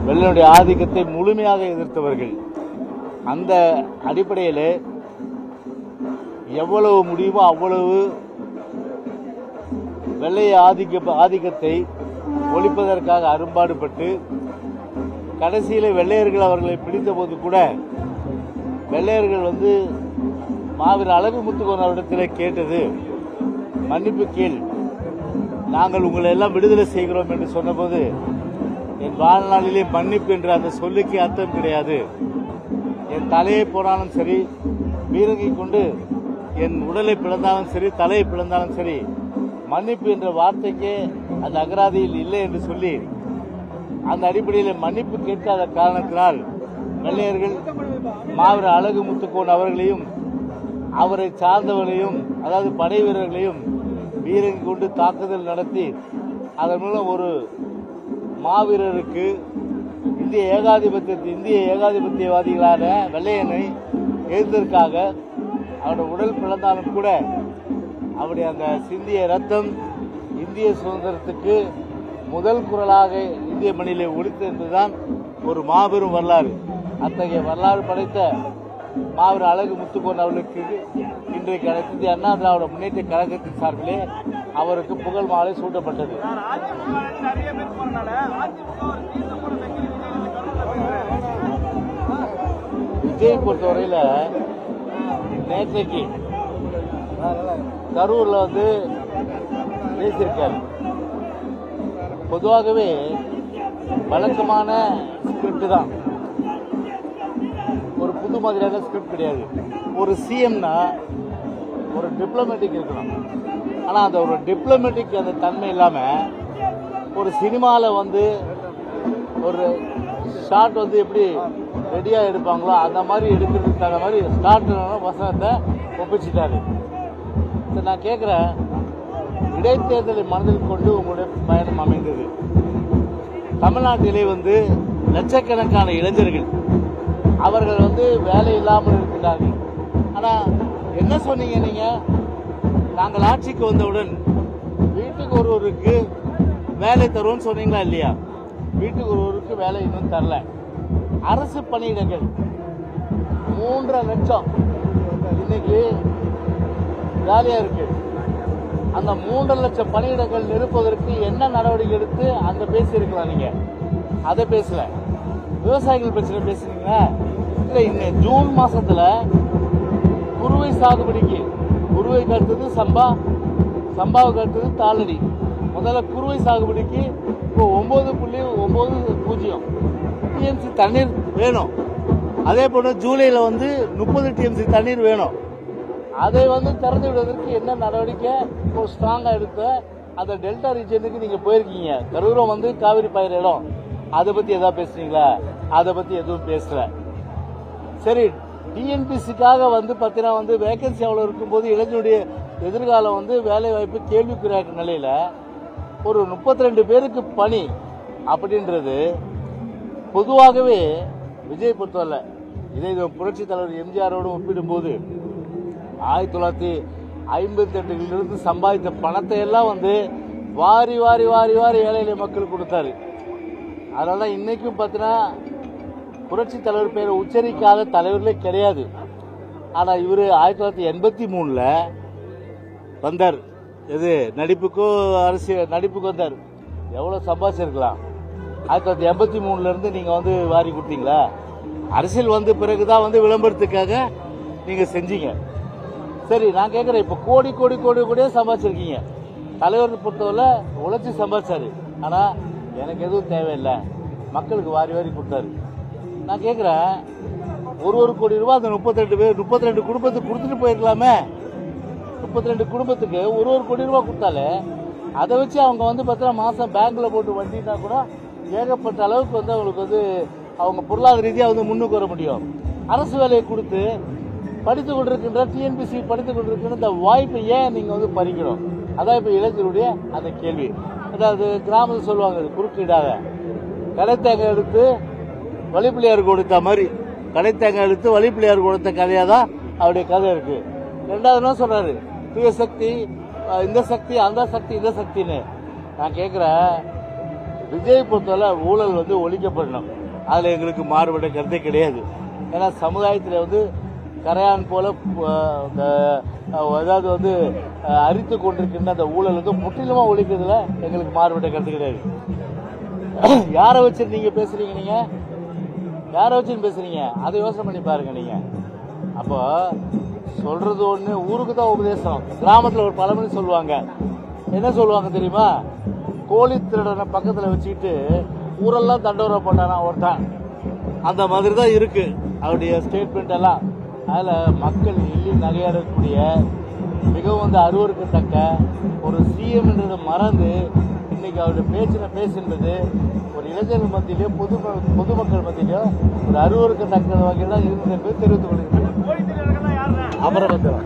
வெள்ளையனுடைய ஆதிக்கத்தை முழுமையாக எதிர்த்தவர்கள். அந்த அடிப்படையில் எவ்வளவு முடியுமோ அவ்வளவு வெள்ளைய ஆதிக்கத்தை ஒழிப்பதற்காக அரும்பாடுபட்டு கடைசியில் வெள்ளையர்கள் அவர்களை பிடித்த போது கூட வெள்ளையர்கள் மாவீரர் அழகு முத்துக்கோன் அவரிடத்தில் கேட்டது, மன்னிப்பு கேள், நாங்கள் உங்களை எல்லாம் விடுதலை செய்கிறோம் என்று சொன்னபோது, என் வாழ்நாளிலே மன்னிப்பு என்ற அந்த சொல்லுக்கு அர்த்தம் கிடையாது. என் தலையை போனாலும் சரி, பீரங்கி கொண்டு என் உடலை பிளந்தாலும் சரி, தலையை பிளந்தாலும் சரி, மன்னிப்பு என்ற வார்த்தைக்கே அந்த அகராதியில் இல்லை என்று சொல்லி அந்த அடிப்படையில் மன்னிப்பு கேட்காத காரணத்தினால் வெள்ளையர்கள் மாவீரர் அழகு முத்துக்கோன் அவர்களையும் அவரை சார்ந்தவர்களையும், அதாவது படை வீரர்களையும் பீரங்கி கொண்டு தாக்குதல் நடத்தி அதன் மூலம் ஒரு மாவீரருக்கு இந்திய ஏகாதிபத்தியவாதிகளான வெள்ளையனை எதிர்த்ததற்காக அவருடைய உடல் பிளந்தாலும் கூட அவருடைய அந்த சிந்திய ரத்தம் இந்திய சுதந்திரத்துக்கு முதல் குரலாக இந்திய மண்ணிலே ஒலித்தது என்பதுதான் ஒரு மாபெரும் வரலாறு. அத்தகைய வரலாறு படைத்த மாவீரர் அழகு முத்துக்கோன் அவர்களுக்கு இன்றைக்கு அனைத்து இந்திய அண்ணா திராவிட முன்னேற்ற கழகத்தின் சார்பிலே அவருக்கு புகழ் மாலை சூட்டப்பட்டது. விஜய் பொறுத்தவரையில் நேற்றைக்கு கரூர்ல பேசியிருக்காரு. பொதுவாகவே வழக்கமான ஸ்கிரிப்ட் தான், ஒரு புது மாதிரியான ஸ்கிரிப்ட் கிடையாது. ஒரு சிஎம்னா ஒரு டிப்ளமேட்டிக் இருக்கணும். ஆனால் அந்த ஒரு டிப்ளமேட்டிக் அந்த தன்மை இல்லாமல் ஒரு சினிமாவில் ஒரு ஷார்ட் எப்படி ரெடியாக எடுப்பாங்களோ அந்த மாதிரி எடுக்கிறதுக்கு தகுந்த மாதிரி ஸ்டார்ட் வசனத்தை ஒப்பிச்சிட்டாரு. நான் கேட்குறேன், இடைத்தேர்தலை மனதில் கொண்டு உங்களுடைய பயணம் அமைந்தது. தமிழ்நாட்டிலே லட்சக்கணக்கான இளைஞர்கள் அவர்கள் வேலை இல்லாமல் இருக்கிறார்கள். ஆனால் என்ன சொன்னீங்க நீங்கள்? நாங்கள் ஆட்சிக்கு வந்தவுடன் வீட்டுக்கு ஒருவருக்கு வேலை தருவோம்னு சொன்னீங்களா இல்லையா? வீட்டுக்கு ஒருவருக்கு வேலை இன்னும் தரல. அரசு பணியிடங்கள் 3.5 லட்சம் இன்னைக்கு காலியா இருக்கு. அந்த 3.5 லட்சம் பணியிடங்கள் நிரப்புவதற்கு என்ன நடவடிக்கை எடுத்து அந்த பேசியிருக்கலாம். நீங்க அதை பேசல. விவசாயிகள் பிரச்சனை பேசுறீங்களா? இல்லை, இன்னும் ஜூன் மாசத்துல குறுவை சாகுபடிக்கு, குறுவைக்கு அடுத்தது சம்பா, சம்பாவுக்கு அடுத்தது தாளடி, முதல்ல குறுவை சாகுபடிக்கு இப்போ 9.90 டிஎம்சி தண்ணீர் வேணும். அதே போல ஜூலையில் 30 டிஎம்சி தண்ணீர் வேணும். அதை திறந்து விடுவதற்கு என்ன நடவடிக்கை ஒரு ஸ்ட்ராங்காக எடுத்த அந்த டெல்டா ரீஜனுக்கு நீங்கள் போயிருக்கீங்க. கரூரம் காவிரி பயிர் இடம், அதை பற்றி எதாவது பேசுறீங்களா? அதை பற்றி எதுவும் பேசல. சரி, டிஎன்பிசிக்காக பார்த்தீங்கன்னா வேகன்சி அவ்வளோ இருக்கும்போது இளைஞருடைய எதிர்காலம் வேலை வாய்ப்பு கேள்விக்குறியாக்க நிலையில் ஒரு 32 பேருக்கு பணி அப்படின்றது பொதுவாகவே விஜய் பொறுத்தவரை இதை புரட்சி தலைவர் எம்ஜிஆரோடு ஒப்பிடும்போது 1958 சம்பாதித்த பணத்தை எல்லாம் வாரி வாரி வாரி வாரி ஏழை எளிய மக்களுக்கு கொடுத்தாரு. அதனால இன்னைக்கும் பார்த்தீங்கன்னா புரட்சி தலைவர் பேரை உச்சரிக்காத தலைவர்களே கிடையாது. ஆனால் இவர் 1983 வந்தார். எது நடிப்புக்கோ நடிப்புக்கு வந்தார். எவ்வளோ சம்பாதிச்சிருக்கலாம்? 1983 நீங்கள் வாரி கொடுத்தீங்களா? அரசியல் பிறகுதான் விளம்பரத்துக்காக நீங்கள் செஞ்சீங்க. சரி, நான் கேட்குறேன், இப்போ கோடி கோடி கோடி கோடியே சம்பாதிச்சிருக்கீங்க. தலைவர் பொறுத்தவரை உழைச்சி சம்பாதிச்சாரு. ஆனால் எனக்கு எதுவும் தேவையில்லை, மக்களுக்கு வாரி வாரி கொடுத்தாரு. நான் கேட்குறேன், ஒரு கோடி ரூபா அந்த 32 குடும்பத்துக்கு கொடுத்துட்டு போயிருக்கலாமே. 32 குடும்பத்துக்கு ஒரு கோடி ரூபா கொடுத்தாலே அதை வச்சு அவங்க பார்த்தீங்கன்னா மாதம் பேங்க்ல போட்டு வண்டினா கூட ஏகப்பட்ட அளவுக்கு அவங்களுக்கு அவங்க பொருளாதார ரீதியாக முன்னுக்கு வர முடியும். அரசு வேலையை கொடுத்து படித்து கொண்டிருக்கின்ற டிஎன்பிசி படித்து கொண்டிருக்கின்ற இந்த வாய்ப்பை ஏன் நீங்கள் பறிக்கணும்? அதான் இப்போ இளைஞருடைய அந்த கேள்வி. அதாவது கிராமத்தில் சொல்லுவாங்க, குறுக்கிடாத கடைத்தேங்காய் எடுத்து வழிப்பிள்ளையார் கொடுத்த மாதிரி, கடைத்தேங்காய் எடுத்து வழிப்பிள்ளையார் கொடுத்த கதையாக தான் அவருடைய கதை இருக்கு. ரெண்டாவது என்ன சொல்றாரு? சக்தி, இந்த சக்தி, அந்த சக்தி, இந்த சக்தின்னு. நான் கேட்குறேன், விஜய் பொறுத்தவரை ஊழல் வந்து ஒழிக்கப்படணும். அதில் எங்களுக்கு மாறுபட்ட கருத்தே கிடையாது. ஏன்னா சமுதாயத்தில் வந்து கரையான் போல அதாவது வந்து அரித்து கொண்டிருக்கின்ற அந்த ஊழல் வந்து முற்றிலுமாக ஒழிக்கிறதுல எங்களுக்கு மாறுபட்ட கருத்து கிடையாது. யாரை வச்சு நீங்க பேசுறீங்க? நீங்க யாரை வச்சுன்னு பேசுறீங்க? அதை யோசனை பண்ணி பாருங்க. நீங்க அப்போ சொல்றது ஒண்ணு, ஊருக்கு தான் உபதேசம். கிராமத்தில் ஒரு பழமொழி சொல்லுவாங்க. என்ன சொல்லுவாங்க தெரியுமா? கோழி திருடனை பக்கத்தில் வச்சுக்கிட்டு ஊரெல்லாம் தண்டோரை பண்ணானா ஒருத்தான். அந்த மாதிரி தான் இருக்கு அவருடைய ஸ்டேட்மெண்ட் எல்லாம். அதில் மக்கள் எள்ளி நகையாடக்கூடிய மிகவும் வந்து அருவருக்கத்தக்க ஒரு சிஎம் என்றதை மறந்து இன்னைக்கு அவருடைய பேசுன்றது ஒரு இளைஞர்கள் மத்தியிலோ பொதுமக்கள் மத்தியிலோ ஒரு அருவருக்கத்தக்க வகையில் தான் இருந்தது என்பதை தெரிவித்துக் கொள்கிறேன். அமரபத்திரம்